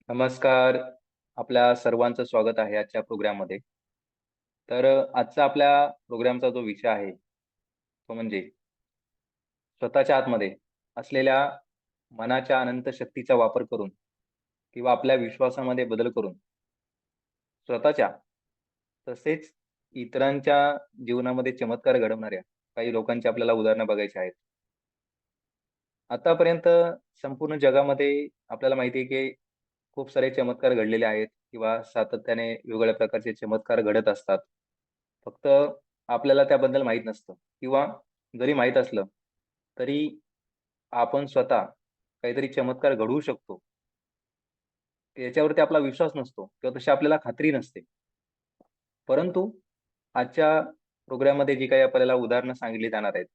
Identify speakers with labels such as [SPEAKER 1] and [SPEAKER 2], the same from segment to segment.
[SPEAKER 1] नमस्कार. आपल्या सर्वांचं स्वागत आहे आजच्या प्रोग्राममध्ये. आजचा आपल्या प्रोग्रामचा जो विषय आहे, तो म्हणजे स्वतःच्या आतमध्ये असलेल्या मनाच्या अनंत शक्तीचा वापर करून किंवा आपल्या विश्वासामध्ये बदल करून स्वतःच्या तसेच इतरांच्या जीवनामध्ये चमत्कार घडवणाऱ्या काही लोकांची आपल्याला उदाहरणं बघायची आहेत. आतापर्यंत संपूर्ण जगामध्ये आपल्याला माहिती आहे, की खूप सारे चमत्कार घडलेले आहेत किंवा सातत्याने वेगवेगळ्या प्रकारचे चमत्कार घडत असतात. फक्त आपल्याला त्याबद्दल माहीत नसतं किंवा जरी माहीत असलं, तरी आपण स्वतः काहीतरी चमत्कार घडवू शकतो, याच्यावरती आपला विश्वास नसतो किंवा तशी आपल्याला खात्री नसते. परंतु आजच्या प्रोग्राममध्ये जी काही आपल्याला उदाहरणं सांगितली जाणार आहेत,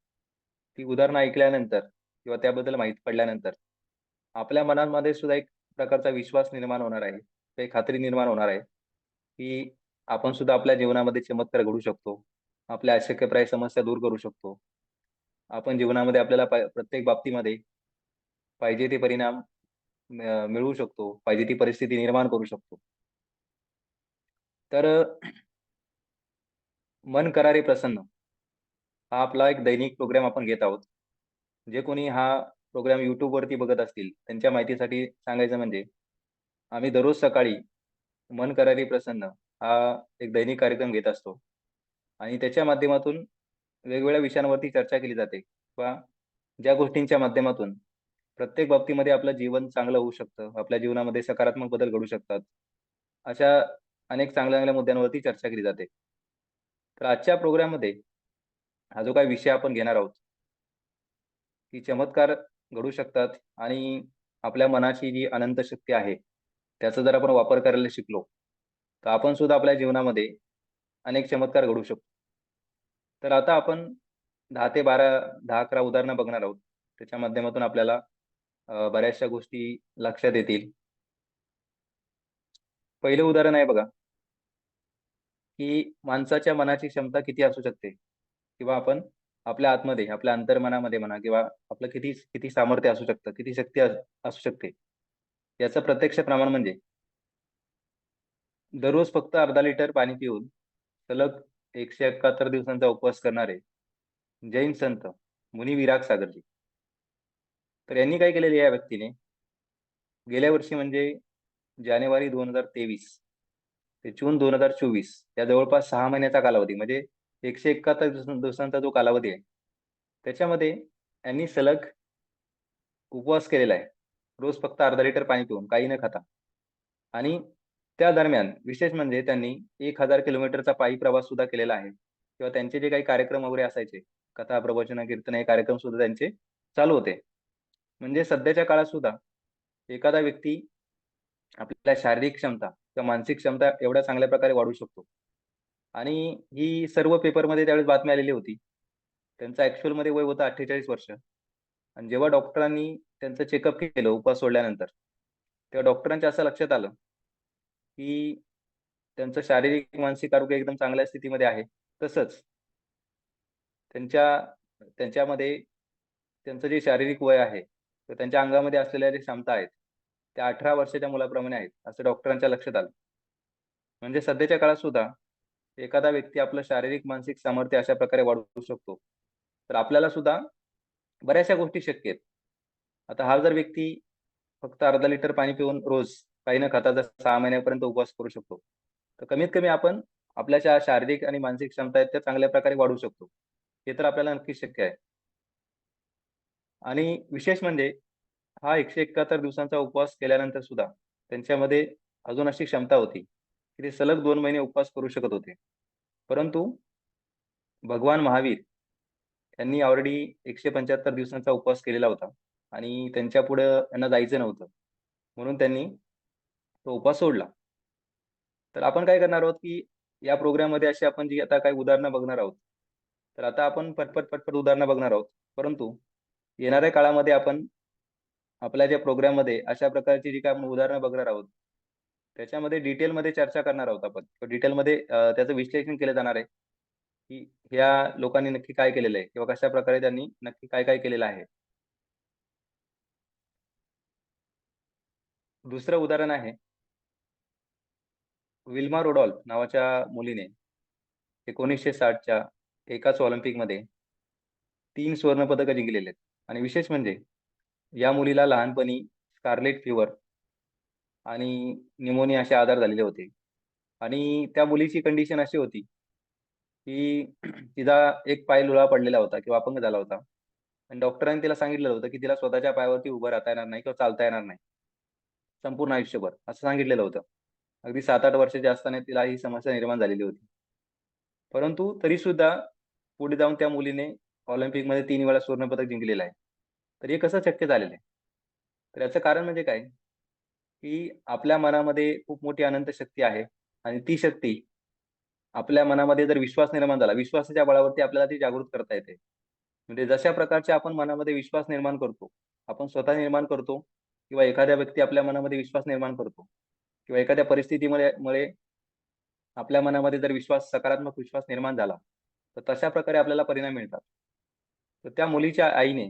[SPEAKER 1] ती उदाहरणं ऐकल्यानंतर किंवा त्याबद्दल माहिती पडल्यानंतर आपल्या मनामध्ये सुद्धा एक प्रकारचा विश्वास निर्माण होणार आहे. एक खात्री निर्माण होणार आहे, की आपण सुद्धा आपल्या जीवनामध्ये चमत्कार घडवू शकतो. आपल्या अशक्यप्राय समस्या दूर करू शकतो. आपण जीवनामध्ये आपल्याला प्रत्येक बाबतीमध्ये पाहिजे ते परिणाम मिळवू शकतो. पाहिजे ती परिस्थिती निर्माण करू शकतो. तर मन करारे प्रसन्न हा आपला एक दैनिक प्रोग्राम आपण घेत आहोत. जे कोणी हा प्रोग्राम YouTubeवरती बघत असतील, त्यांच्या माहितीसाठी सांगायचं म्हणजे आम्ही दररोज सकाळी मन करारी प्रसन्न हा एक दैनिक कार्यक्रम घेत असतो आणि त्याच्या माध्यमातून वेगवेगळ्या विषयांवरती चर्चा केली जाते किंवा ज्या गोष्टींच्या माध्यमातून प्रत्येक बाबतीमध्ये आपलं जीवन चांगलं होऊ शकतं. आपल्या जीवनामध्ये सकारात्मक बदल घडू शकतात. अशा अनेक चांगल्या-चांगल्या मुद्द्यांवरती चर्चा केली जाते. तर आजच्या प्रोग्राममध्ये हा जो काही विषय आपण घेणार आहोत, की चमत्कार घडू शकतात आणि आपल्या मनाची जी अनंत शक्ती आहे, त्याचा जर आपण वापर करायला शिकलो, तर आपण सुद्धा आपल्या जीवनामध्ये अनेक चमत्कार घडवू शकतो. तर आता आपण 10 ते 12, 10-11 उदाहरणं बघणार आहोत. त्याच्या माध्यमातून आपल्याला बऱ्याचशा गोष्टी लक्षात येतील. पहिलं उदाहरण आहे बघा, की माणसाच्या मनाची क्षमता किती असू शकते किंवा आपण आपल्या आतमध्ये, आपल्या अंतर्मनामध्ये म्हणा किंवा आपलं किती किती सामर्थ्य असू शकतं, किती शक्ती असू शकते, याचं प्रत्यक्ष प्रमाण म्हणजे दररोज फक्त अर्धा लिटर पाणी पिऊन सलग 171 दिवसांचा उपवास करणारे जैन संत मुनी विराग सागरजी. तर यांनी काय केलेलं या व्यक्तीने, गेल्या वर्षी म्हणजे जानेवारी 2023 ते जून 2024 या जवळपास 6 महिन्याचा कालावधी म्हणजे 171 दिवसांचा जो कालावधी आहे, त्याच्यामध्ये यांनी सलग उपवास केलेला आहे. रोज फक्त अर्धा लिटर पाणी पिऊन, काही न खाता. आणि त्या दरम्यान विशेष म्हणजे त्यांनी 1000 किलोमीटरचा पायी प्रवास सुद्धा केलेला आहे किंवा त्यांचे जे काही कार्यक्रम वगैरे असायचे, कथा, प्रवचन, कीर्तन हे कार्यक्रम सुद्धा त्यांचे चालू होते. म्हणजे सध्याच्या काळात सुद्धा एखादा व्यक्ती आपल्या शारीरिक क्षमता किंवा मानसिक क्षमता एवढ्या चांगल्या प्रकारे वाढवू शकतो. आणि ही सर्व पेपरमध्ये त्यावेळेस बातमी आलेली होती. त्यांचं ॲक्चुअलमध्ये वय होतं 48 वर्ष आणि जेव्हा डॉक्टरांनी त्यांचं चेकअप केलं उपवास सोडल्यानंतर, तेव्हा डॉक्टरांच्या असं लक्षात आलं, की त्यांचं शारीरिक, मानसिक आरोग्य एकदम चांगल्या स्थितीमध्ये आहे. तसंच त्यांच्या त्यांच्यामध्ये त्यांचं जे शारीरिक वय आहे, तर त्यांच्या अंगामध्ये असलेल्या ज्या क्षमता आहेत, त्या 18 वर्षाच्या मुलाप्रमाणे आहेत, असं डॉक्टरांच्या लक्षात आलं. म्हणजे सध्याच्या काळात सुद्धा एखादा व्यक्ती आपलं शारीरिक, मानसिक सामर्थ्य अशा प्रकारे वाढवू शकतो. तर आपल्याला सुद्धा बऱ्याचशा गोष्टी शक्य आहेत. आता हा जर व्यक्ती फक्त अर्धा लिटर पाणी पिऊन रोज काही न खाता जर 6 महिन्यापर्यंत उपवास करू शकतो. तर कमीत कमी आपण आपल्या ज्या शारीरिक आणि मानसिक क्षमता आहेत त्या चांगल्या प्रकारे वाढवू शकतो. हे तर आपल्याला नक्कीच शक्य आहे. आणि विशेष म्हणजे हा 171 दिवसांचा उपवास केल्यानंतर सुद्धा त्यांच्यामध्ये अजून अशी क्षमता होती, की ते सलग 2 महिने उपवास करू शकत होते. परंतु भगवान महावीर यांनी ऑलरेडी 175 दिवसांचा उपवास केलेला होता आणि त्यांच्यापुढं त्यांना जायचं नव्हतं. म्हणून त्यांनी तो उपवास सोडला. तर आपण काय करणार आहोत, की या प्रोग्राममध्ये अशी आपण जी आता काही उदाहरणं बघणार आहोत. तर आता आपण पटपट उदाहरणं बघणार आहोत. परंतु येणाऱ्या काळामध्ये आपण आपल्या ज्या प्रोग्राममध्ये अशा प्रकारची जी काही आपण उदाहरणं बघणार आहोत, त्याच्यामध्ये डिटेलमध्ये चर्चा करणार आहोत आपण. डिटेलमध्ये त्याचं विश्लेषण केलं जाणार आहे, की ह्या लोकांनी नक्की काय केलेलं आहे किंवा कशाप्रकारे त्यांनी नक्की काय-काय केलेलं आहे. दुसरं उदाहरण आहे विल्मा रोडॉल्फ नावाच्या मुलीने 1960च्या एकाच ऑलिम्पिकमध्ये 3 सुवर्णपदकं जिंकलेली आहेत. आणि विशेष म्हणजे या मुलीला लहानपणी स्कारलेट फिवर आणि न्यूमोनिया असे आजार झालेले होते. आणि त्या मुलीची कंडिशन अशी होती, की तिचा एक पाय लुळा पडलेला होता किंवा अपंग झाला होता. आणि डॉक्टरांनी तिला सांगितलेलं होतं, की तिला स्वतःच्या पायावरती उभं राहता येणार नाही किंवा चालता येणार नाही, संपूर्ण आयुष्यभर असं सांगितलेलं होतं. अगदी 7-8 वर्षाची असताना तिला ही समस्या निर्माण झालेली होती. परंतु तरीसुद्धा पुढे जाऊन त्या मुलीने ऑलिम्पिकमध्ये 3 वेळा सुवर्णपदक जिंकलेलं आहे. तर हे कसं शक्य झालेलं आहे? तर याचं कारण म्हणजे काय? की आपल्या मनामध्ये खूप मोठी अनंत शक्ती आहे आणि ती शक्ती आपल्या मनामध्ये जर विश्वास निर्माण झाला, विश्वासाच्या बळावरती आपल्याला ती जागृत करता येते. म्हणजे जशा प्रकारचे आपण मनामध्ये विश्वास निर्माण करतो, आपण स्वतः निर्माण करतो किंवा एखाद्या व्यक्ती आपल्या मनामध्ये विश्वास निर्माण करतो किंवा एखाद्या परिस्थितीमुळे आपल्या मनामध्ये जर सकारात्मक विश्वास निर्माण झाला, तर तशा प्रकारे आपल्याला परिणाम मिळतात. तर त्या मुलीच्या आईने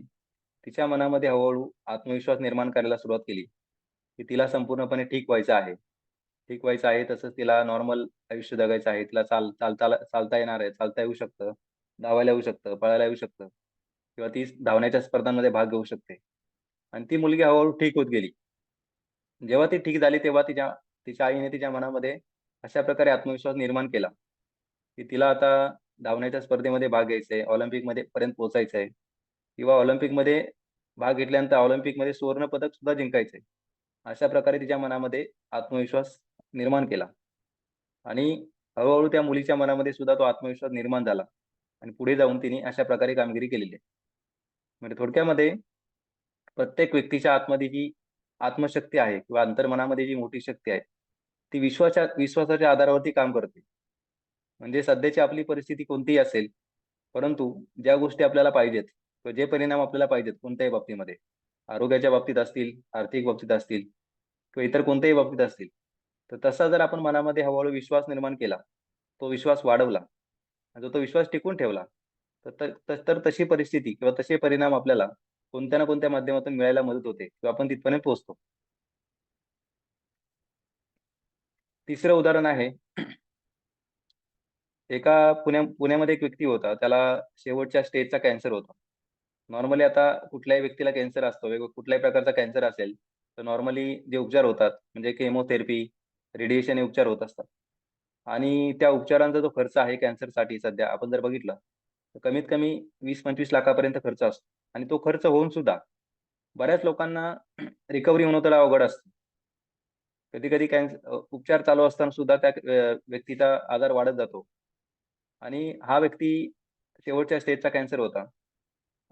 [SPEAKER 1] तिच्या मनामध्ये हळू आत्मविश्वास निर्माण करायला सुरुवात केली, की तिला संपूर्णपणे ठीक व्हायचं आहे. ठीक व्हायचं आहे, तसंच तिला नॉर्मल आयुष्य जगायचं आहे. तिला चालता येणार आहे, चालता येऊ शकतं, धावायला येऊ शकतं, पळायला येऊ शकतं किंवा ती धावण्याच्या स्पर्धांमध्ये भाग घेऊ शकते. आणि ती मुलगी हळू ठीक होत गेली. जेव्हा ती ठीक झाली, तेव्हा तिच्या आईने तिच्या मनामध्ये अशा प्रकारे आत्मविश्वास निर्माण केला, की तिला आता धावण्याच्या स्पर्धेमध्ये भाग घ्यायचा आहे, ऑलिम्पिकमध्ये पर्यंत पोहोचायचं आहे किंवा ऑलिम्पिकमध्ये भाग घेतल्यानंतर ऑलिम्पिकमध्ये सुवर्ण पदक सुद्धा जिंकायचं आहे. अशा प्रकारे तिच्या मनामध्ये आत्मविश्वास निर्माण केला आणि हळू त्या मुलीच्या मनामध्ये सुद्धा तो आत्मविश्वास निर्माण झाला आणि पुढे जाऊन तिने अशा प्रकारे कामगिरी केलेली आहे. म्हणजे थोडक्यामध्ये प्रत्येक व्यक्तीच्या आतमध्ये जी आत्मशक्ती आहे किंवा अंतर्मनामध्ये जी मोठी शक्ती आहे, ती विश्वासाच्या आधारावरती काम करते. म्हणजे सध्याची आपली परिस्थिती कोणतीही असेल, परंतु ज्या गोष्टी आपल्याला पाहिजेत किंवा जे परिणाम आपल्याला पाहिजेत कोणत्याही बाबतीमध्ये, आरोग्याच्या बाबतीत असतील, आर्थिक बाबतीत असतील किंवा इतर कोणत्याही बाबतीत असतील, तर तसा जर आपण मनामध्ये हळू विश्वास निर्माण केला, तो विश्वास वाढवला आणि जर तो विश्वास टिकवून ठेवला, तर तशी परिस्थिती किंवा तसे परिणाम आपल्याला कोणत्या ना कोणत्या माध्यमातून मिळायला मदत होते किंवा आपण तिथपर्यंत पोहोचतो. तिसरं उदाहरण आहे, पुण्यामध्ये एक व्यक्ती होता. त्याला शेवटच्या स्टेजचा कॅन्सर होता. नॉर्मली आता कुठल्याही व्यक्तीला कॅन्सर असतो. कुठल्याही प्रकारचा कॅन्सर असेल, तर नॉर्मली जे उपचार होतात, म्हणजे केमोथेरपी, रेडिएशन हे उपचार होत असतात. आणि त्या उपचारांचा जो खर्च आहे कॅन्सरसाठी सध्या आपण जर बघितलं, तर कमीत कमी 20-25 लाखापर्यंत खर्च असतो. आणि तो खर्च होऊन सुद्धा बऱ्याच लोकांना रिकव्हरी होणं त्याला अवघड असतं. कधी-कधी उपचार चालू असताना सुद्धा त्या व्यक्तीचा आजार वाढत जातो. आणि हा व्यक्ती शेवटच्या स्टेजचा कॅन्सर होता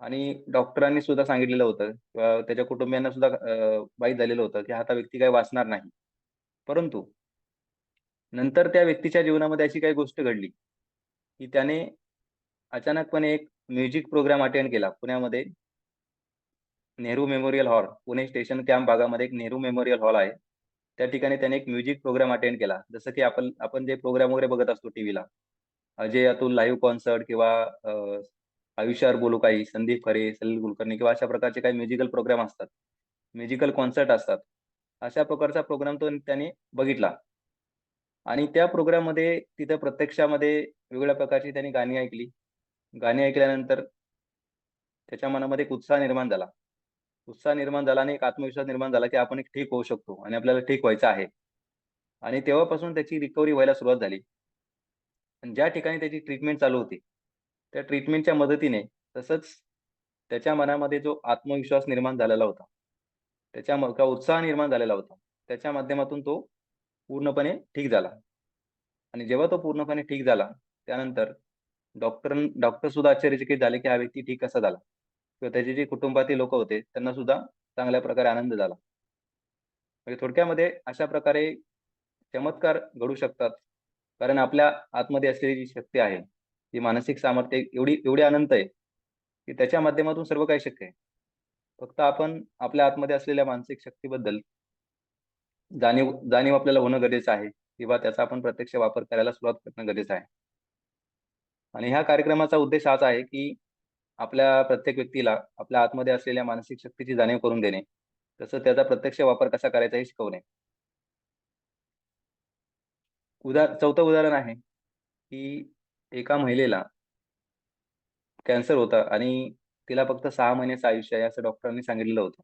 [SPEAKER 1] आणि डॉक्टरांनी सुद्धा सांगितलेलं होतं किंवा त्याच्या कुटुंबियांना सुद्धा माहीत झालेलं होतं, की आता व्यक्ती काही वाचणार नाही. परंतु नंतर त्या व्यक्तीच्या जीवनामध्ये अशी काही गोष्ट घडली, की त्याने अचानकपणे एक म्युझिक प्रोग्राम अटेंड केला. पुण्यामध्ये Nehru memorial hall, Pune station camp भागामध्ये एक नेहरू मेमोरियल हॉल आहे. त्या ठिकाणी त्याने एक म्युझिक प्रोग्राम अटेंड केला. जसं की आपण आपण जे प्रोग्राम वगैरे बघत असतो टीव्हीला. अजय अतुल लाईव्ह कॉन्सर्ट किंवा आयुष्यावर बोलू काही, संदीप खरे, सलील कुलकर्णी किंवा अशा प्रकारचे काही म्युझिकल प्रोग्राम असतात. म्युझिकल कॉन्सर्ट असतात. अशा प्रकारचा प्रोग्राम त्याने बघितला आणि त्या प्रोग्राममध्ये तिथं प्रत्यक्षामध्ये वेगवेगळ्या प्रकारची त्यांनी गाणी ऐकली. गाणी ऐकल्यानंतर त्याच्या मनामध्ये एक उत्साह निर्माण झाला. उत्साह निर्माण झाला आणि एक आत्मविश्वास निर्माण झाला, की आपण एक ठीक होऊ शकतो आणि आपल्याला ठीक व्हायचं आहे. आणि तेव्हापासून त्याची रिकव्हरी व्हायला सुरुवात झाली. आणि ज्या ठिकाणी त्याची ट्रीटमेंट चालू होती, त्या ट्रीटमेंटच्या मदतीने तसंच त्याच्या मनामध्ये जो आत्मविश्वास निर्माण झालेला होता, किंवा उत्साह निर्माण झालेला होता, त्याच्या माध्यमातून तो पूर्णपणे ठीक झाला. आणि जेव्हा तो पूर्णपणे ठीक झाला, त्यानंतर डॉक्टर सुद्धा आश्चर्यचकित झाले, की हा व्यक्ती ठीक कसा झाला? किंवा त्याचे जे कुटुंबातील लोकं होते, त्यांना सुद्धा चांगल्या प्रकारे आनंद झाला. म्हणजे थोडक्यामध्ये अशा प्रकारे चमत्कार घडू शकतात. कारण आपल्या आतमध्ये असलेली जी शक्ती आहे, ती मानसिक सामर्थ्य एवढी एवढी अनंत आहे, की त्याच्या माध्यमातून सर्व काही शक्य आहे. फक्त आपण आपल्या आतमध्ये असलेल्या मानसिक शक्तीबद्दल जाणीव जाणीव आपल्याला होणं गरजेचं आहे किंवा त्याचा आपण प्रत्यक्ष वापर करायला सुरुवात करणं गरजेचं आहे. आणि ह्या कार्यक्रमाचा उद्देश हाच आहे, की आपल्या प्रत्येक व्यक्तीला आपल्या आतमध्ये असलेल्या मानसिक शक्तीची जाणीव करून देणे तसं त्याचा प्रत्यक्ष वापर कसा करायचा हे शिकवणे. चौथं उदाहरण आहे की एका महिलेला कॅन्सर होता आणि तिला फक्त 6 महिन्याचं आयुष्य आहे असं डॉक्टरांनी सांगितलेलं होतं.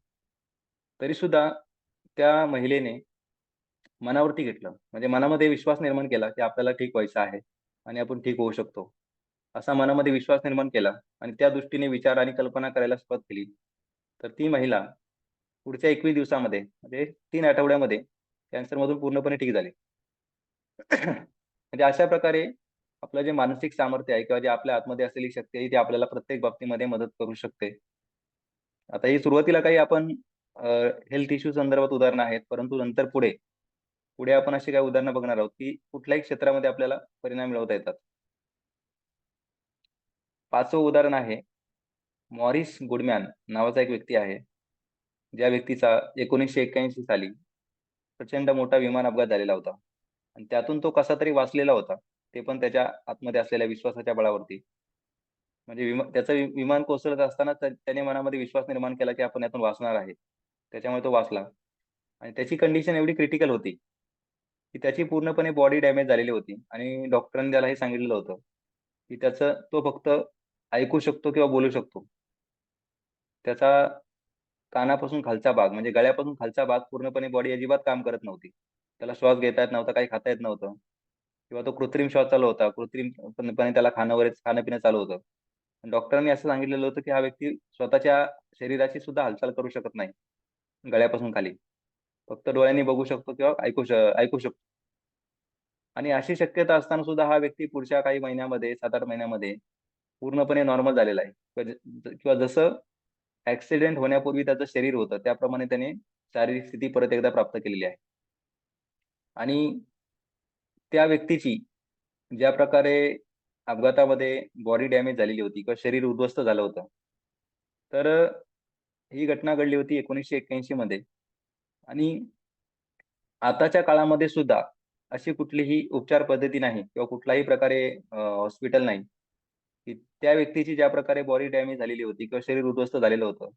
[SPEAKER 1] तरी सुद्धा त्या महिलेने मनावरती घेतलं. म्हणजे मनामध्ये विश्वास निर्माण केला, की आपल्याला ठीक व्हायचं आहे आणि आपण ठीक होऊ शकतो. असा मनामध्ये विश्वास निर्माण केला आणि त्या दृष्टीने विचार आणि कल्पना करायला सुरुवात केली. तर ती महिला पुढच्या 21 दिवसामध्ये म्हणजे 3 आठवड्यामध्ये कॅन्सरमधून पूर्णपणे ठीक झाली. म्हणजे अशा प्रकारे आपलं जे मानसिक सामर्थ्य आहे किंवा जे आपल्या आतमध्ये असलेली शक्ती आहे, ती आपल्याला प्रत्येक बाबतीमध्ये मदत करू शकते. आता ही सुरुवातीला काही आपण हेल्थ इश्यू संदर्भात उदाहरणं आहेत, परंतु नंतर पुढे पुढे आपण अशी काही उदाहरणं बघणार आहोत, की कुठल्याही क्षेत्रामध्ये आपल्याला परिणाम मिळवता येतात. 5वं उदाहरण आहे, मॉरिस गुडमॅन नावाचा एक व्यक्ती आहे. ज्या व्यक्तीचा 1981 साली प्रचंड मोठा विमान अपघात झालेला होता आणि त्यातून तो कसा तरी वाचलेला होता. ते पण त्याच्या आतमध्ये असलेल्या विश्वासाच्या बळावरती. म्हणजे त्याचं विमान कोसळत असताना त्याने मनामध्ये विश्वास निर्माण केला, की आपण यातून वाचणार आहे. त्याच्यामुळे तो वाचला आणि त्याची कंडिशन एवढी क्रिटिकल होती, की त्याची पूर्णपणे बॉडी डॅमेज झालेली होती आणि डॉक्टरांनी त्याला हे सांगितलेलं होतं, की तो फक्त ऐकू शकतो किंवा बोलू शकतो. त्याचा कानापासून खालचा भाग म्हणजे गळ्यापासून खालचा भाग पूर्णपणे बॉडी अजिबात काम करत नव्हती. त्याला श्वास घेता येत नव्हता, काही खाता येत नव्हतं किंवा तो कृत्रिम श्वास चालू होता. कृत्रिमपणे त्याला खाणं-पिणं चालू होतं. डॉक्टरांनी असं सांगितलेलं होतं, की हा व्यक्ती स्वतःच्या शरीराची सुद्धा हालचाल करू शकत नाही, गळ्यापासून खाली. फक्त डोळ्यांनी बघू शकतो किंवा ऐकू शकतो. आणि अशी शक्यता असताना सुद्धा हा व्यक्ती पुढच्या काही महिन्यामध्ये 7-8 महिन्यामध्ये पूर्णपणे नॉर्मल झालेला आहे. किंवा जसं ॲक्सिडेंट होण्यापूर्वी त्याचं शरीर होतं, त्याप्रमाणे त्याने शारीरिक स्थिती परत एकदा प्राप्त केलेली आहे. आणि त्या व्यक्तीची ज्या प्रकारे अपघातामध्ये बॉडी डॅमेज झालेली होती किंवा शरीर उद्ध्वस्त झालं होतं. तर ही घटना घडली होती 1981 मध्ये आणि आताच्या काळामध्ये सुद्धा अशी कुठलीही उपचार पद्धती नाही किंवा कुठल्याही प्रकारे हॉस्पिटल नाही, की त्या व्यक्तीची ज्या प्रकारे बॉडी डॅमेज झालेली होती किंवा शरीर उद्ध्वस्त झालेलं होतं,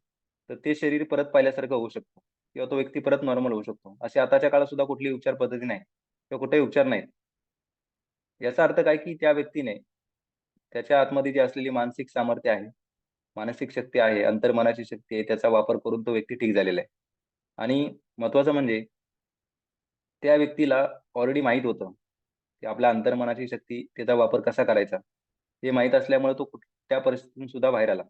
[SPEAKER 1] तर ते शरीर परत पाहिल्यासारखं होऊ शकतं किंवा तो व्यक्ती परत नॉर्मल होऊ शकतो. अशी आताच्या काळात सुद्धा कुठलीही उपचार पद्धती नाही किंवा कुठेही उपचार नाहीत. याचा अर्थ काय, की त्या व्यक्तीने त्याच्या आतमध्ये जी असलेली मानसिक सामर्थ्य आहे, मानसिक शक्ती आहे, अंतर्मनाची शक्ती आहे, त्याचा वापर करून तो व्यक्ती ठीक झालेला आहे. आणि महत्त्वाचं म्हणजे त्या व्यक्तीला ऑलरेडी माहीत होतं, की आपल्या अंतर्मनाची शक्ती त्याचा वापर कसा करायचा. हे माहीत असल्यामुळे तो त्या परिस्थितीतून सुद्धा बाहेर आला.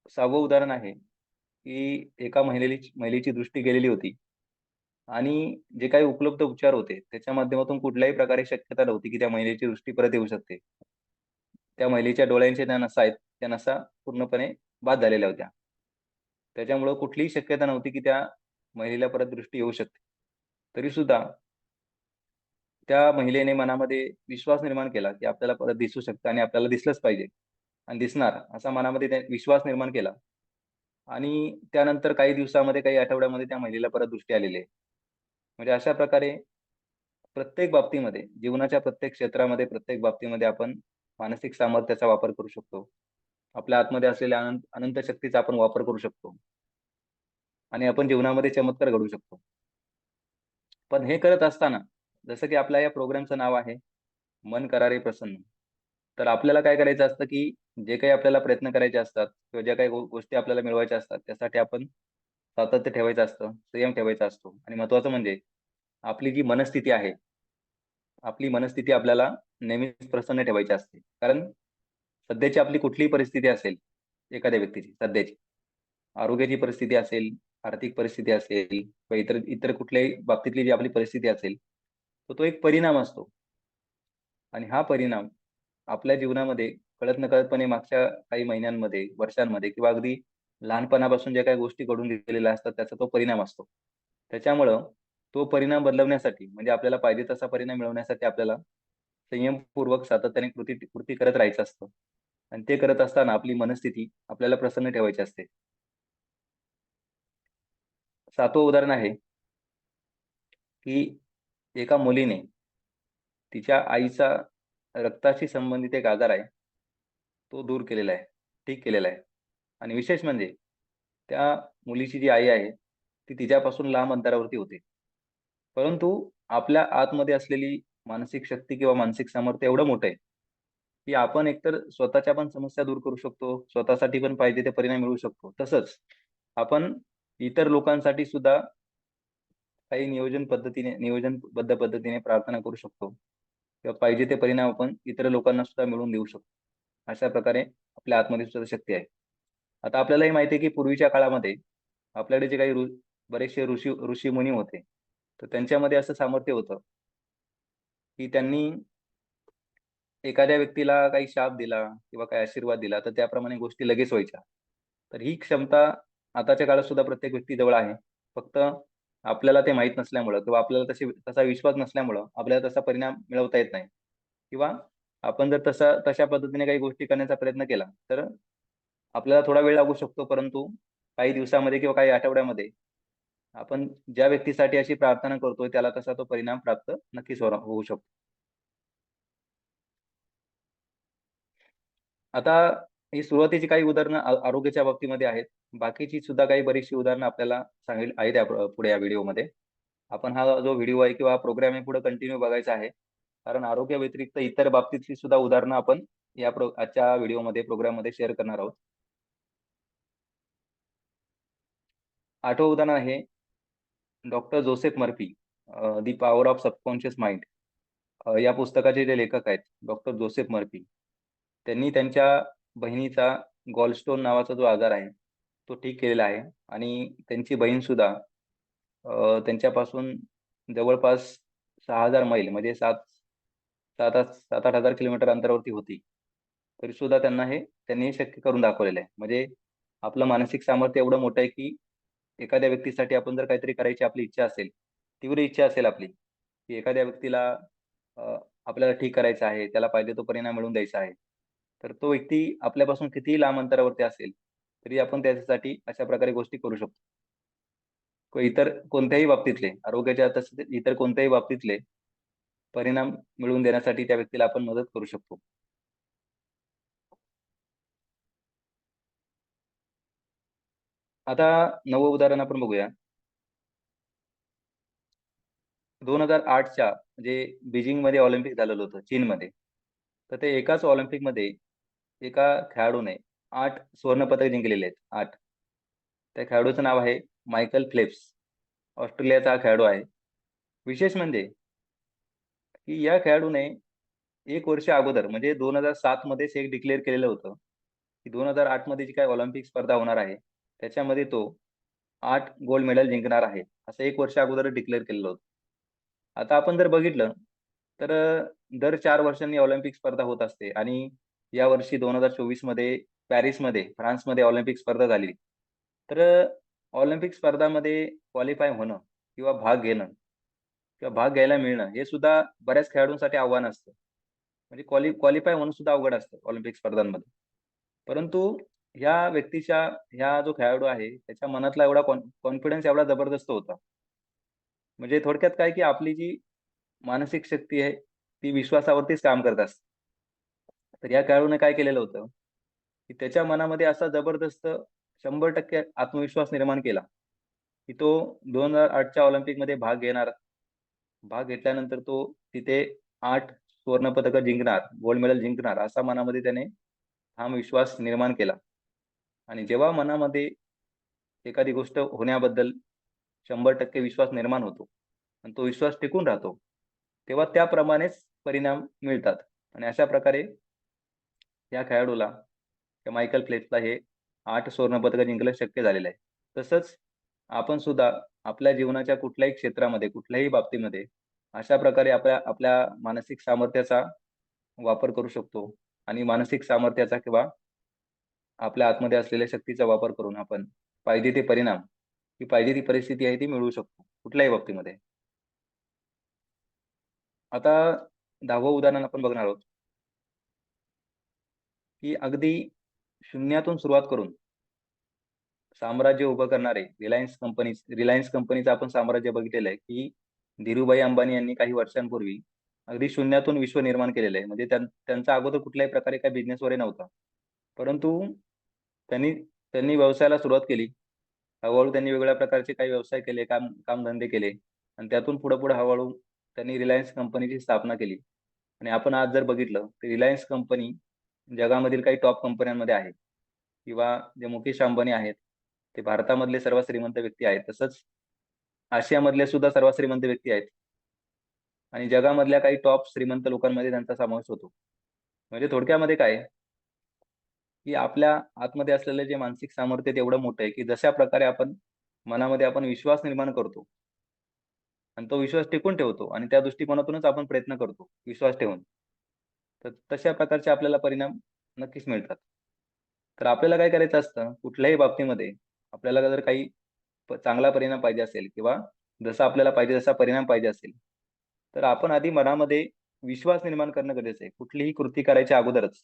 [SPEAKER 1] 6वं उदाहरण आहे, की एका महिलेची दृष्टी गेलेली होती आणि जे काही उपलब्ध उपचार होते, त्याच्या माध्यमातून कुठल्याही प्रकारे शक्यता नव्हती, की त्या महिलेची दृष्टी परत येऊ शकते. त्या महिलेच्या डोळ्यांच्या ज्या नसा आहेत, त्या नसा पूर्णपणे बाद झालेल्या होत्या. त्याच्यामुळं कुठलीही शक्यता नव्हती, की त्या महिलेला परत दृष्टी येऊ शकते. तरीसुद्धा त्या महिलेने मनामध्ये विश्वास निर्माण केला, की आपल्याला परत दिसू शकतं आणि आपल्याला दिसलंच पाहिजे आणि दिसणार असा मनामध्ये विश्वास निर्माण केला आणि त्यानंतर काही दिवसामध्ये, काही आठवड्यामध्ये त्या महिलेला परत दृष्टी आलेली आहे. म्हणजे अशा प्रकारे प्रत्येक बाबतीमध्ये, जीवनाच्या प्रत्येक क्षेत्रामध्ये, प्रत्येक बाबतीमध्ये आपण मानसिक सामर्थ्याचा वापर करू शकतो. आपल्या आतमध्ये असलेल्या अनंत अनंत शक्तीचा आपण वापर करू शकतो आणि आपण जीवनामध्ये चमत्कार घडवू शकतो. पण हे करत असताना, जसं की आपल्या या प्रोग्रामचं नाव आहे, मन करारे प्रसन्न. तर आपल्याला काय करायचं असतं, की जे काही आपल्याला प्रयत्न करायचे असतात किंवा ज्या काही गोष्टी आपल्याला मिळवायच्या असतात, त्यासाठी आपण सातत्य ठेवायचं असतं, संयम ठेवायचा असतो आणि महत्त्वाचं म्हणजे आपली जी मनस्थिती आहे, आपली मनस्थिती आपल्याला नेहमीच प्रसन्न ठेवायची असते. कारण सध्याची आपली कुठलीही परिस्थिती असेल, एखाद्या व्यक्तीची सध्याची, आरोग्याची परिस्थिती असेल, आर्थिक परिस्थिती असेल किंवा इतर इतर कुठल्याही बाबतीतली जी आपली परिस्थिती असेल, तर तो एक परिणाम असतो आणि हा परिणाम आपल्या जीवनामध्ये कळत-नकळतपणे मागच्या काही महिन्यांमध्ये, वर्षांमध्ये किंवा अगदी लहानपणापासून ज्या काही गोष्टी घडून गेलेल्या असतात, त्याचा तो परिणाम असतो. त्याच्यामुळं तो परिणाम बदलवण्यासाठी म्हणजे आपल्याला पाहिजे तसा परिणाम मिळवण्यासाठी आपल्याला संयमपूर्वक सातत्याने कृती करत राहायचं असतं आणि ते करत असताना आपली मनस्थिती आपल्याला प्रसन्न ठेवायची असते. 7वं उदाहरण आहे, की एका मुलीने तिच्या आईचा रक्ताशी संबंधित एक आजार आहे, तो दूर केलेला आहे, ठीक केलेला आहे आणि विशेष म्हणजे त्या मुलीची जी आई आहे, ती तिच्यापासून लांब अंतरावरती होती. परंतु आपल्या आतमध्ये असलेली मानसिक शक्ती किंवा मानसिक सामर्थ्य एवढं मोठं आहे, की आपण एकतर स्वतःच्या पण समस्या दूर करू शकतो, स्वतःसाठी पण पाहिजे ते परिणाम मिळवू शकतो. तसंच आपण इतर लोकांसाठी सुद्धा काही नियोजनबद्ध पद्धतीने प्रार्थना करू शकतो किंवा पाहिजे ते परिणाम आपण इतर लोकांना सुद्धा मिळवून देऊ शकतो. अशा प्रकारे आपल्या आतमध्ये सुद्धा शक्ती आहे. आता आपल्यालाही माहिती आहे, की पूर्वीच्या काळामध्ये आपल्याकडे जे काही बरेचसे ऋषीमुनी होते. तर त्यांच्यामध्ये असं सामर्थ्य होतं, की त्यांनी एखाद्या व्यक्तीला काही शाप दिला किंवा काही आशीर्वाद दिला, तर त्याप्रमाणे गोष्टी लगेच व्हायच्या. तर ही क्षमता आताच्या काळात सुद्धा प्रत्येक व्यक्तीजवळ आहे. फक्त आपल्याला ते माहीत नसल्यामुळं किंवा आपल्याला तसा विश्वास नसल्यामुळं आपल्याला तसा परिणाम मिळवता येत नाही किंवा आपण जर तशा पद्धतीने काही गोष्टी करण्याचा प्रयत्न केला, तर आपल्याला थोडा वेळ लागू शकतो. परंतु काही दिवसामध्ये किंवा काही आठवड्यामध्ये आपण ज्या व्यक्तीसाठी अशी प्रार्थना करतोय, त्याला तसा तो परिणाम प्राप्त नक्कीच होऊ शकतो. आता ही सुरुवातीची काही उदाहरणं आरोग्याच्या बाबतीमध्ये आहेत. बाकीची सुद्धा काही बरीचशी उदाहरणं आपल्याला आहेत पुढे या व्हिडिओमध्ये. आपण हा जो व्हिडिओ आहे किंवा प्रोग्राम आहे पुढे कंटिन्यू बघायचा आहे. कारण आरोग्या व्यतिरिक्त इतर बाबतीतली सुद्धा उदाहरणं आपण आजच्या व्हिडिओमध्ये प्रोग्राममध्ये शेअर करणार आहोत. 8वं उदाहरण आहे doctor Joseph Murphy, the power of subconscious mind. या पुस्तकाचे जे लेखक आहेत डॉक्टर जोसेफ मर्फी. त्यांनी त्यांच्या बहिणीचा गॉलस्टोन नावाचा जो आजार आहे, तो ठीक केलेला आहे आणि त्यांची बहीणसुद्धा त्यांच्यापासून जवळपास 6,000 मैल म्हणजे 7,000-8,000 किलोमीटर अंतरावरती होती. तरीसुद्धा त्यांनी हे शक्य करून दाखवलेलं आहे. म्हणजे आपलं मानसिक सामर्थ्य एवढं मोठं आहे, की एखाद्या व्यक्तीसाठी आपण जर काहीतरी करायची आपली इच्छा असेल, तीव्र इच्छा असेल आपली, की एखाद्या व्यक्तीला आपल्याला ठीक करायचं आहे, त्याला पाहिजे तो परिणाम मिळवून द्यायचा आहे. तर तो व्यक्ती आपल्यापासून कितीही लांब अंतरावरती असेल, तरी आपण त्याच्यासाठी अशा प्रकारे गोष्टी करू शकतो. किंवा इतर कोणत्याही बाबतीतले आरोग्याच्या तसेच इतर कोणत्याही बाबतीतले परिणाम मिळवून देण्यासाठी त्या व्यक्तीला आपण मदत करू शकतो. आता 9वं उदाहरण आपण बघूया. 2008च्या म्हणजे बीजिंगमध्ये ऑलिम्पिक झालेलं होतं चीनमध्ये. तर ते एकाच ऑलिम्पिकमध्ये एका खेळाडूने 8 सुवर्णपदक जिंकलेले आहेत, 8. त्या खेळाडूचं नाव आहे मायकल फेल्प्स. ऑस्ट्रेलियाचा हा खेळाडू आहे. विशेष म्हणजे की या खेळाडूने 1 वर्ष अगोदर म्हणजे 2007 मध्येच एक डिक्लेअर केलेलं होतं, की 2008 मध्ये जी काही ऑलिम्पिक स्पर्धा होणार आहे, त्याच्यामध्ये तो 8 गोल्ड मेडल जिंकणार आहे. असं 1 वर्ष अगोदरच डिक्लेअर केलेलं होतं. आता आपण जर बघितलं, तर दर 4 वर्षांनी ऑलिम्पिक स्पर्धा होत असते आणि यावर्षी 2024 मध्ये पॅरिसमध्ये, फ्रान्समध्ये ऑलिम्पिक स्पर्धा झाली. तर ऑलिम्पिक स्पर्धामध्ये क्वालिफाय होणं किंवा भाग घेणं किंवा भाग घ्यायला मिळणं, हे सुद्धा बऱ्याच खेळाडूंसाठी आव्हान असतं. म्हणजे क्वालिफाय होणं सुद्धा अवघड असतं ऑलिम्पिक स्पर्धांमध्ये. परंतु ह्या जो खेळाडू आहे, त्याच्या मनातला एवढा कॉन्फिडन्स एवढा जबरदस्त होता. म्हणजे थोडक्यात काय, की आपली जी मानसिक शक्ती आहे, ती विश्वासावरतीच काम करत असते. तर या खेळाडूने काय केलेलं होतं, की त्याच्या मनामध्ये असा जबरदस्त 100% आत्मविश्वास निर्माण केला, की तो 2008च्या ऑलिम्पिकमध्ये भाग घेतल्यानंतर तो तिथे 8 सुवर्णपदकं जिंकणार, गोल्ड मेडल जिंकणार, असा मनामध्ये त्याने ठाम विश्वास निर्माण केला. आणि जेव्हा मनामध्ये एखादी गोष्ट होण्याबद्दल 100% विश्वास निर्माण होतो आणि तो विश्वास टिकून राहतो, तेव्हा त्याप्रमाणेच परिणाम मिळतात. आणि अशा प्रकारे या खेळाडूला, त्या मायकल फेल्प्सला हे 8 सुवर्णपदकं जिंकणं शक्य झालेलं आहे. तसंच आपण सुद्धा आपल्या जीवनाच्या कुठल्याही क्षेत्रामध्ये, कुठल्याही बाबतीमध्ये अशा प्रकारे आपल्या आपल्या मानसिक सामर्थ्याचा वापर करू शकतो आणि मानसिक सामर्थ्याचा किंवा आपल्या आतमध्ये असलेल्या शक्तीचा वापर करून आपण पाहिजे ते परिणाम, ही पाहिजे ती परिस्थिती आहे ती मिळवू शकतो, कुठल्याही बाबतीमध्ये. आता 10वं उदाहरण आपण बघणार आहोत, की अगदी शून्यातून सुरुवात करून साम्राज्य उभं करणारे रिलायन्स कंपनीचं आपण साम्राज्य बघितलेलं आहे, की धीरूभाई अंबानी यांनी काही वर्षांपूर्वी अगदी शून्यातून विश्व निर्माण केलेलं आहे. म्हणजे त्यांचा अगोदर कुठल्याही प्रकारे काही बिझनेस वगैरे नव्हता. परंतु त्यांनी त्यांनी व्यवसायाला सुरुवात केली हळूहळू त्यांनी वेगवेगळ्या प्रकारचे काही व्यवसाय केले, कामधंदे केले आणि त्यातून पुढे पुढे हळूहळू त्यांनी रिलायन्स कंपनीची स्थापना केली. आणि आपण आज जर बघितलं तर रिलायन्स कंपनी जगामधील काही टॉप कंपन्यांमध्ये आहे किंवा जे मुकेश अंबानी आहेत ते भारतामधले सर्वात श्रीमंत व्यक्ती आहेत. तसंच आशियामधले सुद्धा सर्वात श्रीमंत व्यक्ती आहेत आणि जगामधल्या काही टॉप श्रीमंत लोकांमध्ये त्यांचा समावेश होतो. म्हणजे थोडक्यामध्ये काय की आपल्या आतमध्ये असलेलं जे मानसिक सामर्थ्य ते एवढं मोठं आहे, की जशा प्रकारे मनामध्ये आपण विश्वास निर्माण करतो आणि तो विश्वास टिकून ठेवतो आणि त्या दृष्टिकोनातूनच आपण प्रयत्न करतो विश्वास ठेवून. तर तशा प्रकारचे आपल्याला परिणाम नक्कीच मिळतात. तर आपल्याला काय करायचं असतं, कुठल्याही बाबतीमध्ये आपल्याला जर काही चांगला परिणाम पाहिजे असेल किंवा जसा आपल्याला पाहिजे तसा परिणाम पाहिजे असेल, तर आपण आधी मनामध्ये विश्वास निर्माण करणं गरजेचं आहे. कुठलीही कृती करायच्या अगोदरच.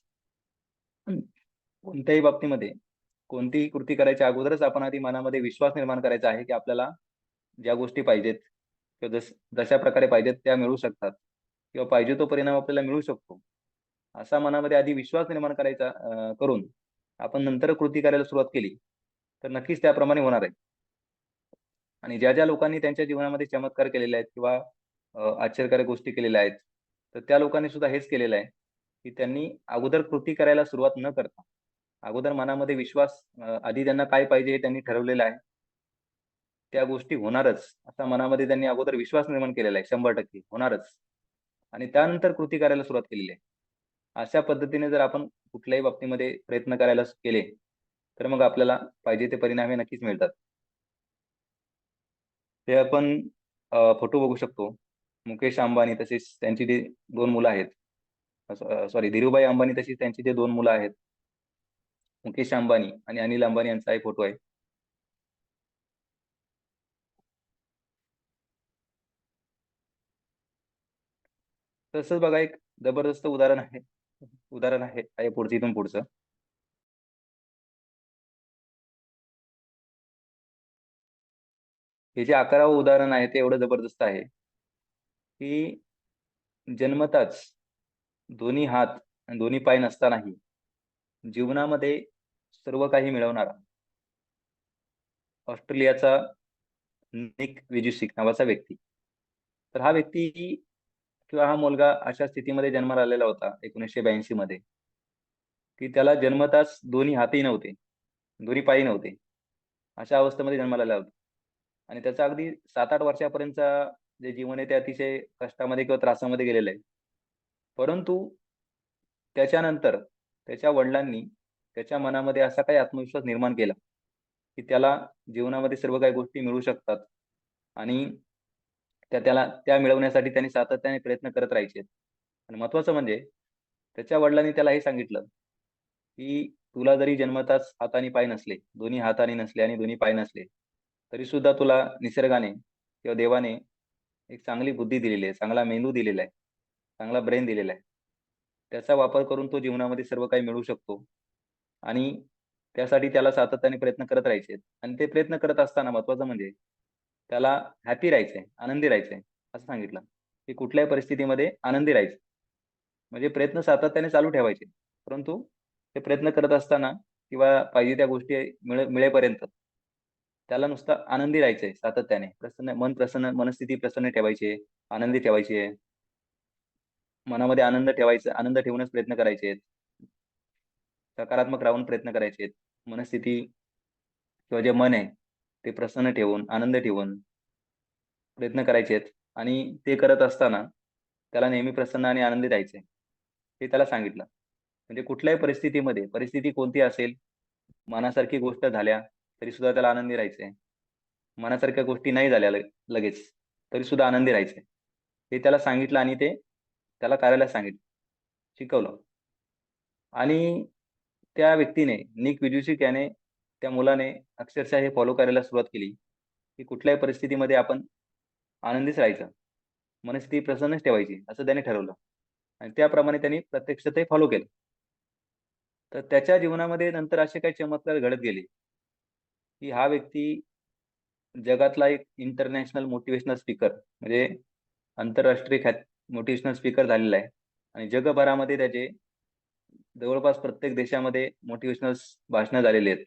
[SPEAKER 1] कोणत्याही बाबतीमध्ये कोणतीही कृती करायच्या अगोदरच आपण आधी मनामध्ये विश्वास निर्माण करायचा आहे, की आपल्याला ज्या गोष्टी पाहिजेत किंवा जशा प्रकारे पाहिजेत त्या मिळू शकतात किंवा पाहिजे तो परिणाम आपल्याला मिळू शकतो. असा मनामध्ये आधी विश्वास निर्माण करायचा करून आपण नंतर कृती करायला सुरुवात केली, तर नक्कीच त्याप्रमाणे होणार आहे. आणि ज्या लोकांनी त्यांच्या जीवनामध्ये चमत्कार केलेले आहेत किंवा आश्चर्यकारक गोष्टी केलेल्या आहेत, तर त्या लोकांनी सुद्धा हेच केलेलं आहे, की त्यांनी अगोदर कृती करायला सुरुवात न करता, अगोदर मनामध्ये विश्वास आधी त्यांना काय पाहिजे हे त्यांनी ठरवलेलं आहे. त्या गोष्टी होणारच, असा मनामध्ये त्यांनी अगोदर विश्वास निर्माण केलेला आहे 100% होणारच. आणि त्यानंतर कृती करायला सुरुवात केलेली आहे. अशा पद्धतीने जर आपण कुठल्याही बाबतीमध्ये प्रयत्न करायला केले, तर मग आपल्याला पाहिजे ते परिणाम हे नक्कीच मिळतात. हे आपण फोटो बघू शकतो. मुकेश अंबानी तसेच त्यांची जी 2 मुलं आहेत. सॉरी धीरूभाई अंबानी तशीच त्यांची जे 2 मुलं आहेत. मुकेश अंबानी आणि अनिल अंबानी यांचा एक फोटो आहे. तसंच बघा एक जबरदस्त उदाहरण आहे पुढचं इथून पुढचं. हे जे 11वं उदाहरण आहे ते एवढं जबरदस्त आहे, की जन्मताच दोन्ही हात आणि दोन्ही पाय नसतानाही जीवनामध्ये सर्व काही मिळवणारा ऑस्ट्रेलियाचा निक वुजसिक नावाचा व्यक्ती. तर हा व्यक्ती किंवा हा मुलगा अशा स्थितीमध्ये जन्माला आलेला होता 1982 मध्ये, की त्याला जन्मताच दोन्ही हातही नव्हते, दोन्ही पायही नव्हते. अशा अवस्थेमध्ये जन्माला आला होता. आणि त्याचं अगदी 7-8 वर्षापर्यंतचा जे जीवन आहे ते अतिशय कष्टामध्ये किंवा त्रासामध्ये गेलेलं आहे. परंतु त्याच्यानंतर त्याच्या वडिलांनी त्याच्या मनामध्ये असा काही आत्मविश्वास निर्माण केला, की त्याला जीवनामध्ये सर्व काही गोष्टी मिळू शकतात आणि त्या मिळवण्यासाठी त्यांनी सातत्याने प्रयत्न करत राहायचे. आणि महत्त्वाचं म्हणजे त्याच्या वडिलांनी त्याला हे सांगितलं, की तुला जरी जन्मताच हात आणि पाय नसले, दोन्ही हात आणि नसले आणि दोन्ही पाय नसले, तरी सुद्धा तुला निसर्गाने किंवा देवाने एक चांगली बुद्धी दिलेली आहे, चांगला मेंदू दिलेला आहे, चांगला ब्रेन दिलेला आहे. त्याचा वापर करून तो जीवनामध्ये सर्व काही मिळवू शकतो आणि त्यासाठी त्याला सातत्याने प्रयत्न करत राहायचे आणि ते प्रयत्न करत असताना महत्त्वाचं म्हणजे त्याला हॅपी राहायचंय, आनंदी राहायचंय असं सांगितलं, की कुठल्याही परिस्थितीमध्ये आनंदी राहायचं. म्हणजे प्रयत्न सातत्याने चालू ठेवायचे. परंतु ते प्रयत्न करत असताना किंवा पाहिजे त्या गोष्टी मिळेपर्यंत त्याला नुसतं आनंदी राहायचंय सातत्याने. मनस्थिती प्रसन्न ठेवायची आहे, आनंदी ठेवायची आहे. मनामध्ये आनंद ठेवूनच प्रयत्न करायचे आहेत. सकारात्मक राहून प्रयत्न करायचे आहेत. मनस्थिती किंवा जे मन आहे, ते प्रसन्न ठेवून, आनंद ठेवून प्रयत्न करायचे आहेत आणि ते करत असताना त्याला नेहमी प्रसन्न आणि आनंदी राहायचंय. हे त्याला सांगितलं. म्हणजे कुठल्याही परिस्थितीमध्ये, परिस्थिती कोणती असेल, मनासारखी गोष्ट झाल्या, तरी सुद्धा त्याला आनंदी राहायचंय. मनासारख्या गोष्टी नाही झाल्या लगेच, तरी सुद्धा आनंदी राहायचंय. हे त्याला सांगितलं आणि ते त्याला करायला सांगितलं, शिकवलं. आणि त्या व्यक्तीने निक वुजसिक याने त्या मुलाने अक्षरशः हे फॉलो करायला सुरुवात केली, की कुठल्याही परिस्थितीमध्ये आपण आनंदीच राहायचं. मनस्थिती प्रसन्नच ठेवायची असं त्याने ठरवलं आणि त्याप्रमाणे त्यांनी प्रत्यक्ष ते फॉलो केलं. तर त्याच्या जीवनामध्ये नंतर असे काही चमत्कार घडत गेले, की हा व्यक्ती जगातला एक इंटरनॅशनल मोटिव्हेशनल स्पीकर म्हणजे आंतरराष्ट्रीय मोटिव्हेशनल स्पीकर झालेला आहे आणि जगभरामध्ये त्याचे जवळपास प्रत्येक देशामध्ये मोटिव्हेशनल भाषणं झालेली आहेत.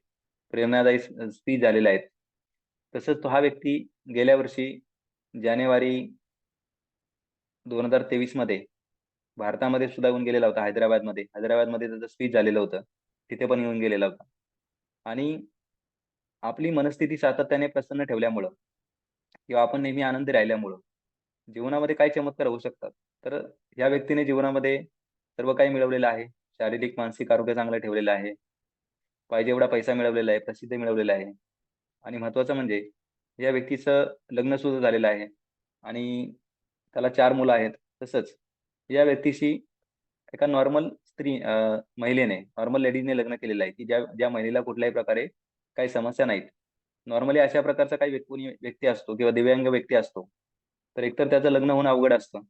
[SPEAKER 1] प्रेरणादायी स्पीच झालेले आहेत. तसंच तो हा व्यक्ती गेल्या वर्षी जानेवारी 2023 मध्ये भारतामध्ये सुद्धा येऊन गेलेला होता हैदराबादमध्ये. हैदराबादमध्ये त्याचं स्पीच झालेलं होतं. तिथे पण येऊन गेलेला होता. आणि आपली मनस्थिती सातत्याने प्रसन्न ठेवल्यामुळं किंवा आपण नेहमी आनंदी राहिल्यामुळं जीवनामध्ये काय चमत्कार होऊ शकतात. तर या व्यक्तीने जीवनामध्ये सर्व काही मिळवलेलं आहे. शारीरिक, मानसिक आरोग्य चांगलं ठेवलेलं आहे. पाहिजे एवढा पैसा मिळवलेला आहे, प्रसिद्ध मिळवलेलं आहे आणि महत्त्वाचं म्हणजे या व्यक्तीचं लग्न सुद्धा झालेलं आहे आणि त्याला 4 मुलं आहेत. तसंच या व्यक्तीशी एका नॉर्मल महिलेने, नॉर्मल लेडीजने लग्न केलेलं आहे, की ज्या ज्या महिलेला कुठल्याही प्रकारे काही समस्या नाहीत. नॉर्मली अशा प्रकारचा काही कोणी व्यक्ती असतो किंवा दिव्यांग व्यक्ती असतो, तर एकतर त्याचं लग्न होणं अवघड असतं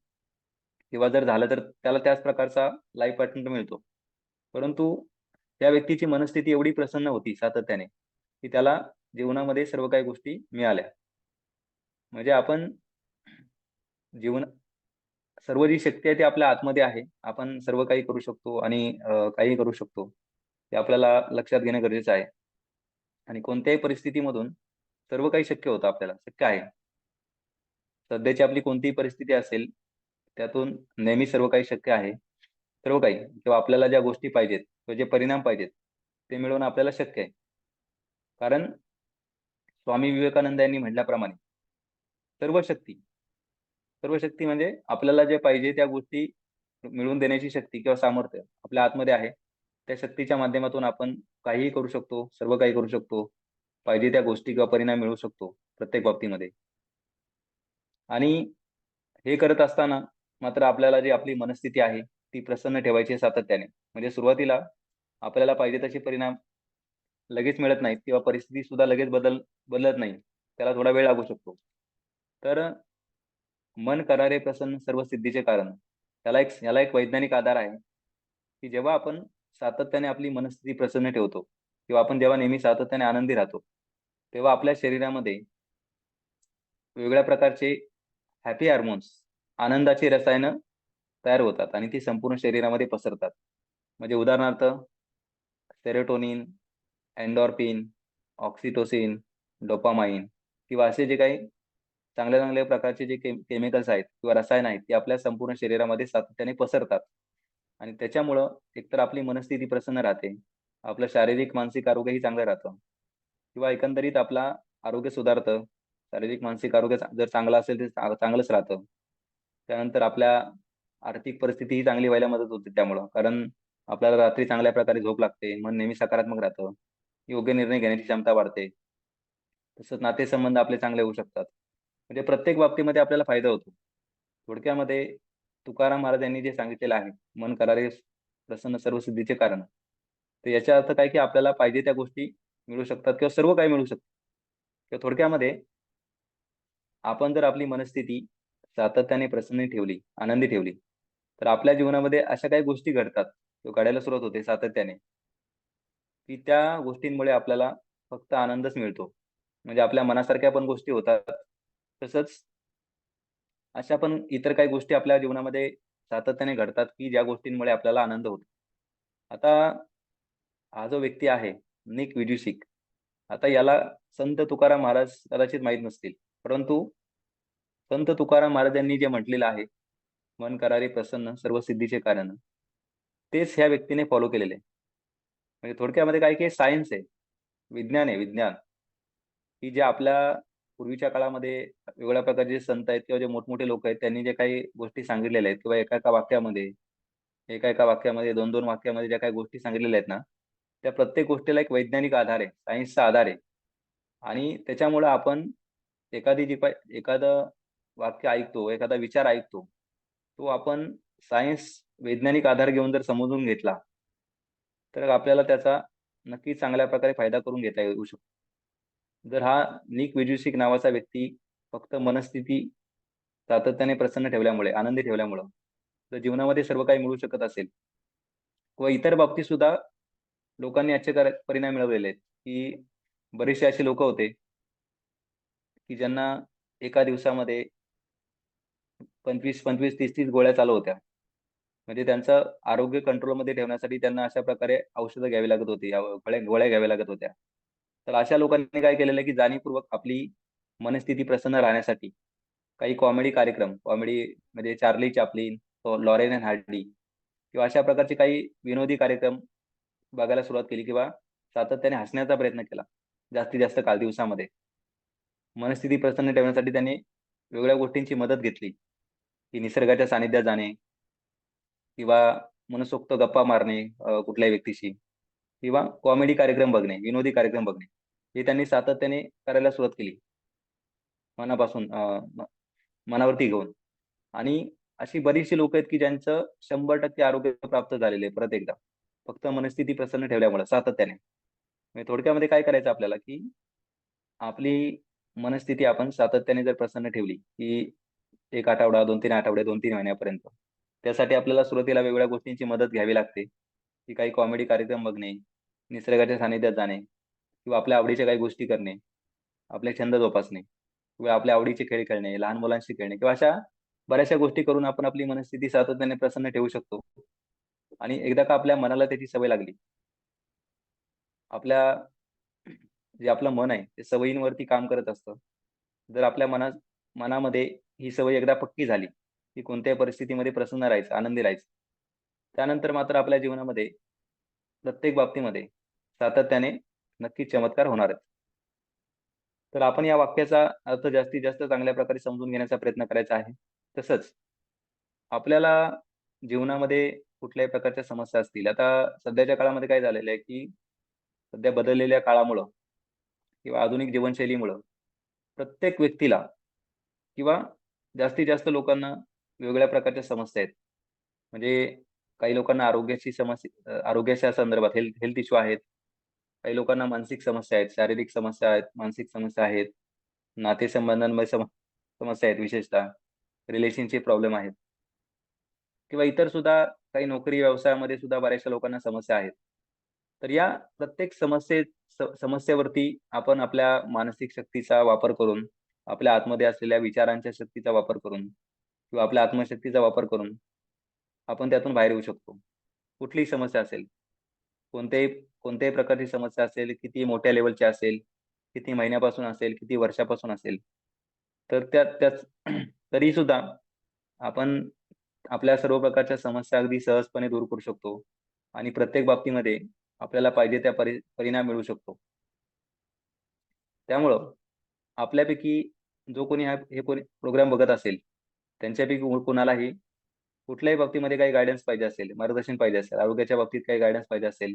[SPEAKER 1] किंवा जर झालं तर त्याला त्याच प्रकारचा लाईफ पार्टनर मिळतो. परंतु त्या व्यक्तीची मनस्थिती एवढी प्रसन्न होती सातत्याने, की त्याला जीवनामध्ये सर्व काही गोष्टी मिळाल्या. म्हणजे आपण जीवन सर्व जी शक्ती आहे ती आपल्या आतमध्ये आहे. आपण सर्व काही करू शकतो आणि काहीही करू शकतो. हे आपल्याला लक्षात घेणं गरजेचं आहे. आणि कोणत्याही परिस्थितीमधून सर्व काही शक्य होतं आपल्याला, शक्य आहे. सध्याची आपली कोणतीही परिस्थिती असेल, त्यातून नेहमी सर्व काही शक्य आहे. सर्व काही किंवा आपल्याला ज्या गोष्टी पाहिजेत किंवा जे परिणाम पाहिजेत, ते मिळवणं आपल्याला शक्य आहे. कारण स्वामी विवेकानंद यांनी म्हटल्याप्रमाणे सर्व शक्ती, सर्व शक्ती म्हणजे आपल्याला जे पाहिजे त्या गोष्टी मिळवून देण्याची शक्ती किंवा सामर्थ्य आपल्या आतमध्ये आहे. त्या शक्तीच्या माध्यमातून आपण काहीही करू शकतो, सर्व काही करू शकतो. पाहिजे त्या गोष्टी किंवा परिणाम मिळवू शकतो प्रत्येक बाबतीमध्ये. आणि हे करत असताना मात्र आपल्याला जी आपली मनस्थिती आहे, ती प्रसन्न ठेवायची आहे सातत्याने. म्हणजे सुरुवातीला आपल्याला पाहिजे तसे परिणाम लगेच मिळत नाहीत किंवा परिस्थिती सुद्धा लगेच बदलत नाही. त्याला थोडा वेळ लागू शकतो. तर मन करारे प्रसन्न सर्व सिद्धीचे कारण. याला एक वैज्ञानिक आधार आहे, की जेव्हा आपण सातत्याने आपली मनस्थिती प्रसन्न ठेवतो किंवा आपण जेव्हा नेहमी सातत्याने आनंदी राहतो, तेव्हा आपल्या शरीरामध्ये वेगवेगळ्या प्रकारचे हॅपी हार्मोन्स, आनंदाची रसायनं तयार होतात आणि ती संपूर्ण शरीरामध्ये पसरतात. म्हणजे उदाहरणार्थ सेरोटोनिन, एन्डोर्फिन, ऑक्सिटोसिन, डोपामाइन किंवा असे जे काही चांगल्या-चांगल्या प्रकारचे जे केमिकल्स आहेत किंवा रसायनं आहेत, ती आपल्या संपूर्ण शरीरामध्ये सातत्याने पसरतात आणि त्याच्यामुळं एकतर आपली मनस्थिती प्रसन्न राहते. आपलं शारीरिक, मानसिक आरोग्यही चांगलं राहतं किंवा एकंदरीत आपला आरोग्य सुधारतं. शारीरिक, मानसिक आरोग्य जर चांगलं असेल तर चांगलंच राहतं. त्यानंतर आपल्या आर्थिक परिस्थितीही चांगली व्हायला मदत होते त्यामुळं. कारण आपल्याला रात्री चांगल्या प्रकारे झोप लागते. मन नेहमी सकारात्मक राहतं. योग्य निर्णय घेण्याची क्षमता वाढते. तसंच नातेसंबंध आपले चांगले होऊ शकतात. म्हणजे प्रत्येक बाबतीमध्ये आपल्याला फायदा होतो. थोडक्यामध्ये तुकाराम महाराज यांनी जे सांगितलेलं आहे, "मन करारे प्रसन्न सर्व सिद्धीचे कारण." तर याचा अर्थ काय, की आपल्याला पाहिजे त्या गोष्टी मिळू शकतात किंवा सर्व काही मिळू शकतं. तर थोडक्यामध्ये आपण जर आपली मनस्थिती सातत्याने प्रसन्न ठेवली, आनंदी ठेवली, तर आपल्या जीवनामध्ये अशा काही गोष्टी घडतात किंवा घडायला सुरुवात होते सातत्याने, की त्या गोष्टींमुळे आपल्याला फक्त आनंदच मिळतो. म्हणजे आपल्या मनासारख्या पण गोष्टी होतात. तसंच अशा पण इतर काही गोष्टी आपल्या जीवनामध्ये सातत्याने घडतात, की ज्या गोष्टींमुळे आपल्याला आनंद होतो. आता हा जो व्यक्ती आहे, निक वुईजिक, आता याला संत तुकाराम महाराज कदाचित माहीत नसतील. परंतु संत तुकाराम महाराजांनी जे म्हटलेलं आहे, "मन करारे प्रसन्न सर्व सिद्धीचे कारण." तेच ह्या व्यक्तीने फॉलो केलेलं आहे. म्हणजे थोडक्यामध्ये काय की सायन्स आहे, विज्ञान आहे, विज्ञान, की जे आपल्या पूर्वीच्या काळामध्ये वेगवेगळ्या प्रकारचे संत आहेत किंवा जे मोठमोठे लोक आहेत, त्यांनी जे काही गोष्टी सांगितलेल्या आहेत किंवा एका-एका वाक्यामध्ये 2-2 वाक्यामध्ये ज्या काही गोष्टी सांगितलेल्या आहेत ना, त्या प्रत्येक गोष्टीला एक वैज्ञानिक आधार आहे, सायन्सचा आधार आहे. आणि त्याच्यामुळं आपण एखादं वाक्य ऐकतो, एखादा विचार ऐकतो, तो आपण सायन्स वैज्ञानिक आधार घेऊन जर समजून घेतला, तर आपल्याला त्याचा नक्कीच चांगल्या प्रकारे फायदा करून घेता येऊ शकतो. जर हा निक वुईजिक नावाचा व्यक्ती फक्त मनस्थिती सातत्याने प्रसन्न ठेवल्यामुळे, आनंदी ठेवल्यामुळं, जर जीवनामध्ये सर्व काही मिळू शकत असेल किंवा इतर बाबतीत सुद्धा लोकांनी आश्चर्यकारक परिणाम मिळवलेले आहेत, की बरेचसे असे लोकं होते, की ज्यांना एका दिवसामध्ये 25-25, 30-30 गोळ्या चालू होत्या. म्हणजे त्यांचं आरोग्य कंट्रोलमध्ये ठेवण्यासाठी त्यांना अशा प्रकारे औषधं घ्यावी लागत होती, गोळ्या गोळ्या घ्याव्या लागत होत्या. तर अशा लोकांनी काय केलेलं आहे, की जाणीवपूर्वक आपली मनस्थिती प्रसन्न राहण्यासाठी काही कॉमेडी कार्यक्रम, कॉमेडी म्हणजे Charlie Chaplin, Laurel and Hardy किंवा अशा प्रकारचे काही विनोदी कार्यक्रम बघायला सुरुवात केली किंवा सातत्याने हसण्याचा प्रयत्न केला, जास्तीत जास्त काळ दिवसामध्ये. मनस्थिती प्रसन्न ठेवण्यासाठी त्यांनी वेगवेगळ्या गोष्टींची मदत घेतली, की निसर्गाच्या सानिध्यात जाणे किंवा मनसोक्त गप्पा मारणे कुठल्याही व्यक्तीशी किंवा कॉमेडी कार्यक्रम बघणे, विनोदी कार्यक्रम बघणे. हे त्यांनी सातत्याने करायला सुरुवात केली मनापासून मनावरती घेऊन. आणि अशी बरीचशी लोकं आहेत, की ज्यांचं 100% आरोग्य प्राप्त झालेलं आहे परत एकदा. फक्त मनस्थिती प्रसन्न ठेवल्यामुळे सातत्याने. म्हणजे थोडक्यामध्ये काय करायचं आपल्याला, की आपली मनस्थिती आपण सातत्याने जर प्रसन्न ठेवली, की 1 आठवडा, 2-3 आठवडे, 2-3 महिन्यापर्यंत. त्यासाठी आपल्याला सुरुवातीला वेगवेगळ्या गोष्टींची मदत घ्यावी लागते, की काही कॉमेडी कार्यक्रम बघणे, निसर्गाच्या सानिध्यात जाणे किंवा आपल्या आवडीच्या काही गोष्टी करणे, आपले छंद जोपासणे किंवा आपल्या आवडीचे खेळ खेळणे, लहान मुलांशी खेळणे किंवा अशा बऱ्याचशा गोष्टी करून आपण आपली मनस्थिती सातत्याने प्रसन्न ठेवू शकतो. आणि एकदा का आपल्या मनाला त्याची सवय लागली, आपल्या जे आपलं मन आहे, ते सवयींवरती काम करत असतं. जर आपल्या मनामध्ये ही सवय एकदा पक्की झाली, की कोणत्याही परिस्थितीमध्ये प्रसन्न राहायचं, आनंदी राहायचं. त्यानंतर मात्र आपल्या जीवनामध्ये प्रत्येक बाबतीमध्ये सातत्याने नक्कीच चमत्कार होणार आहेत. तर आपण या वाक्याचा अर्थ जास्तीत जास्त चांगल्या प्रकारे समजून घेण्याचा प्रयत्न करायचा आहे. तसंच आपल्याला जीवनामध्ये कुठल्याही प्रकारच्या समस्या असतील. आता सध्याच्या काळामध्ये काय झालेलं आहे, की सध्या बदललेल्या काळामुळं किंवा आधुनिक जीवनशैलीमुळं प्रत्येक व्यक्तीला किंवा जास्तीत जास्त लोकांना वेगवेगळ्या प्रकारच्या समस्या आहेत. म्हणजे काही लोकांना आरोग्याच्या संदर्भात हेल्थ हेल्थ इश्यू आहेत. काही लोकांना मानसिक समस्या आहेत, शारीरिक समस्या आहेत, मानसिक समस्या आहेत, नातेसंबंधांमध्ये समस्या आहेत विशेषतः, रिलेशनशिप प्रॉब्लेम आहेत किंवा इतर सुद्धा काही नोकरी व्यवसायामध्ये सुद्धा बऱ्याचशा लोकांना समस्या आहेत. तर या प्रत्येक समस्येवरती आपण आपल्या मानसिक शक्तीचा वापर करून, आपल्या आतमध्ये असलेल्या विचारांच्या शक्तीचा वापर करून किंवा आपल्या आत्मशक्तीचा वापर करून आपण त्यातून बाहेर येऊ शकतो. कुठलीही समस्या असेल, कोणत्याही कोणत्याही प्रकारची समस्या असेल, किती मोठ्या लेव्हलची असेल, किती महिन्यापासून असेल, किती वर्षापासून असेल. तर त्याच तरीसुद्धा आपण आपल्या सर्व प्रकारच्या समस्या अगदी सहजपणे दूर करू शकतो आणि प्रत्येक बाबतीमध्ये आपल्याला पाहिजे त्या परिणाम मिळू शकतो. त्यामुळं आपल्यापैकी जो कोणी हे कोणी प्रोग्राम बघत असेल, त्यांच्यापैकी कुणालाही कुठल्याही बाबतीमध्ये काही गाईडन्स पाहिजे असेल, मार्गदर्शन पाहिजे असेल, आरोग्याच्या बाबतीत काही गाईडन्स पाहिजे असेल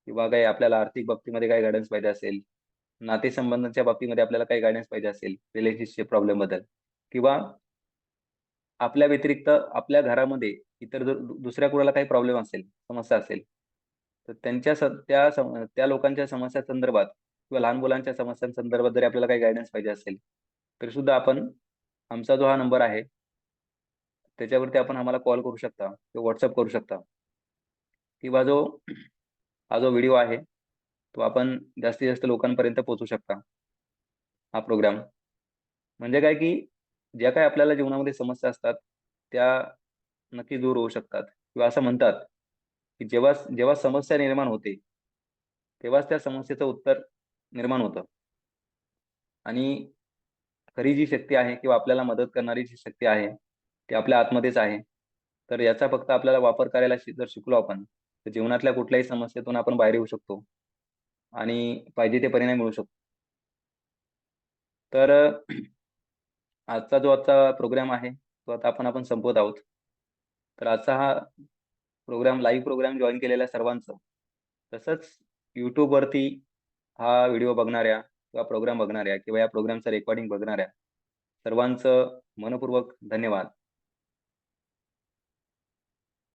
[SPEAKER 1] किंवा काही आपल्याला आर्थिक बाबतीमध्ये काही गाईडन्स पाहिजे असेल, नातेसंबंधांच्या बाबतीमध्ये आपल्याला काही गाईडन्स पाहिजे असेल, रिलेशनशिप प्रॉब्लेमबद्दल किंवा आपल्या व्यतिरिक्त आपल्या घरामध्ये इतर जर दुसऱ्या कुणाला काही प्रॉब्लेम असेल, समस्या असेल, तर त्या लोकांच्या समस्यासंदर्भात किंवा लहान मुलांच्या समस्यांसंदर्भात जरी आपल्याला काही गाईडन्स पाहिजे असेल, तरी सुद्धा आपण आमचा जो हा नंबर आहे, त्याच्यावरती आपण आम्हाला कॉल करू शकता किंवा WhatsApp करू शकता किंवा हा जो व्हिडिओ आहे, तो आपण जास्तीत जास्त लोकांपर्यंत पोहोचवू शकता, हा प्रोग्राम. म्हणजे काय, की ज्या काही आपल्याला जीवनामध्ये समस्या असतात, त्या नक्की दूर होऊ शकतात किंवा असं म्हणतात, की जेव्हा जेव्हा समस्या निर्माण होते, तेव्हाच त्या समस्येचं उत्तर निर्माण होतं आणि खरी जी शक्ती आहे किंवा आपल्याला मदत करणारी जी शक्ती आहे, ती आपल्या आतमध्येच आहे. तर याचा फक्त आपल्याला वापर करायला जर शिकलो आपण, तर जीवनातल्या कुठल्याही समस्येतून आपण बाहेर येऊ शकतो आणि पाहिजे ते परिणाम मिळवू शकतो. तर आजचा प्रोग्राम आहे, तो आता आपण संपवत आहोत. तर आजचा हा लाईव्ह प्रोग्राम जॉइन केलेल्या सर्वांचं, तसंच YouTubeवरती हा व्हिडिओ बघणाऱ्या किंवा प्रोग्राम बघणाऱ्या किंवा या प्रोग्रामचं रेकॉर्डिंग बघणाऱ्या सर्वांचं मनःपूर्वक धन्यवाद.